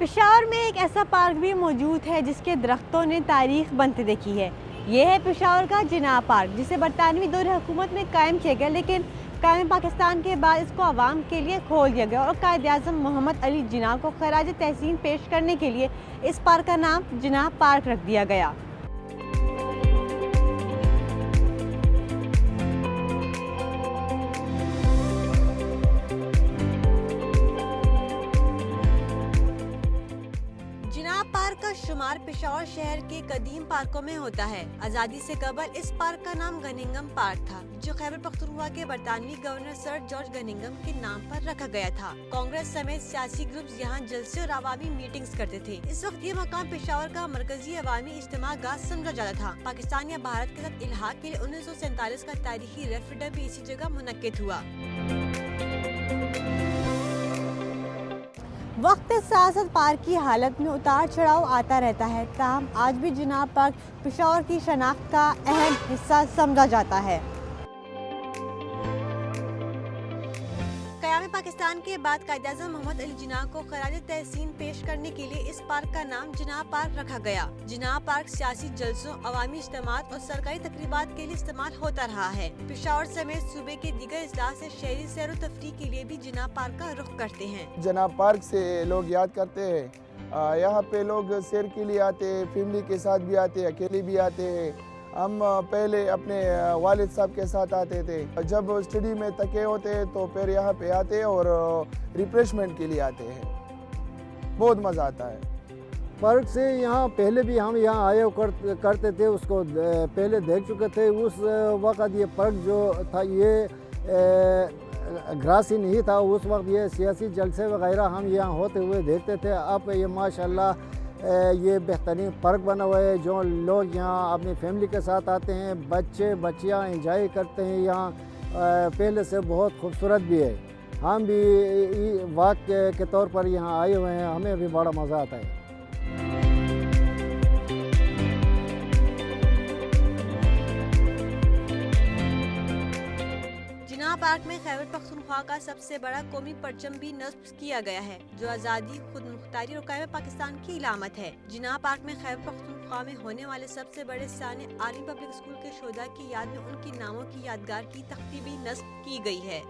پشاور میں ایک ایسا پارک بھی موجود ہے جس کے درختوں نے تاریخ بنتے دیکھی ہے۔ یہ ہے پشاور کا جناح پارک، جسے برطانوی دور حکومت میں قائم کیا گیا، لیکن قائم پاکستان کے بعد اس کو عوام کے لیے کھول دیا گیا اور قائد اعظم محمد علی جناح کو خراج تحسین پیش کرنے کے لیے اس پارک کا نام جناح پارک رکھ دیا گیا۔ جناح پارک کا شمار پشاور شہر کے قدیم پارکوں میں ہوتا ہے۔ آزادی سے قبل اس پارک کا نام گننگھم پارک تھا، جو خیبر پختونخوا کے برطانوی گورنر سر جارج گننگھم کے نام پر رکھا گیا تھا۔ کانگریس سمیت سیاسی گروپس یہاں جلسے اور عوامی میٹنگز کرتے تھے۔ اس وقت یہ مقام پشاور کا مرکزی عوامی اجتماع گاہ سمجھا جاتا تھا۔ پاکستان یا بھارت کے ساتھ الحاق کے لیے 1947 کا تاریخی ریفرنڈم بھی اسی جگہ منعقد ہوا۔ وقت ساتھ پارک کی حالت میں اتار چڑھاؤ آتا رہتا ہے، تاہم آج بھی جناح پارک پشاور کی شناخت کا اہم حصہ سمجھا جاتا ہے۔ قیام پاکستان کے بعد قائد اعظم محمد علی جناح کو خراج تحسین پیش کرنے کے لیے اس پارک کا نام جناح پارک رکھا گیا۔ جناح پارک سیاسی جلسوں، عوامی اجتماعات اور سرکاری تقریبات کے لیے استعمال ہوتا رہا ہے۔ پشاور سمیت صوبے کے دیگر اضلاع سے شہری سیر و تفریح کے لیے بھی جناح پارک کا رخ کرتے ہیں۔ جناح پارک سے لوگ یاد کرتے ہیں، یہاں پہ لوگ سیر کے لیے آتے ہیں، فیملی کے ساتھ بھی آتے ہیں، اکیلے بھی آتے ہیں۔ ہم پہلے اپنے والد صاحب کے ساتھ آتے تھے، جب اسٹڈی میں تھکے ہوتے ہیں تو پھر یہاں پہ آتے ہیں اور ریفریشمنٹ کے لیے آتے ہیں۔ بہت مزہ آتا ہے پارک سے۔ یہاں پہلے بھی ہم یہاں آئے کرتے تھے، اس کو پہلے دیکھ چکے تھے۔ اس وقت یہ پارک جو تھا یہ گراسی نہیں تھا، اس وقت یہ سیاسی جلسے وغیرہ ہم یہاں ہوتے ہوئے دیکھتے تھے۔ اب یہ ماشاءاللہ یہ بہترین پارک بنا ہوا ہے، جو لوگ یہاں اپنی فیملی کے ساتھ آتے ہیں، بچے بچیاں انجوائے کرتے ہیں یہاں۔ پہلے سے بہت خوبصورت بھی ہے۔ ہم بھی واک کے طور پر یہاں آئے ہوئے ہیں، ہمیں بھی بڑا مزہ آتا ہے۔ جناح پارک میں خیبر پختونخوا کا سب سے بڑا قومی پرچم بھی نصب کیا گیا ہے، جو آزادی، خود مختاری اور قائم پاکستان کی علامت ہے۔ جناح پارک میں خیبر پختونخوا میں ہونے والے سب سے بڑے سانحہ عالمی پبلک اسکول کے شہداء کی یاد میں ان کے ناموں کی یادگار کی تختی بھی نصب کی گئی ہے۔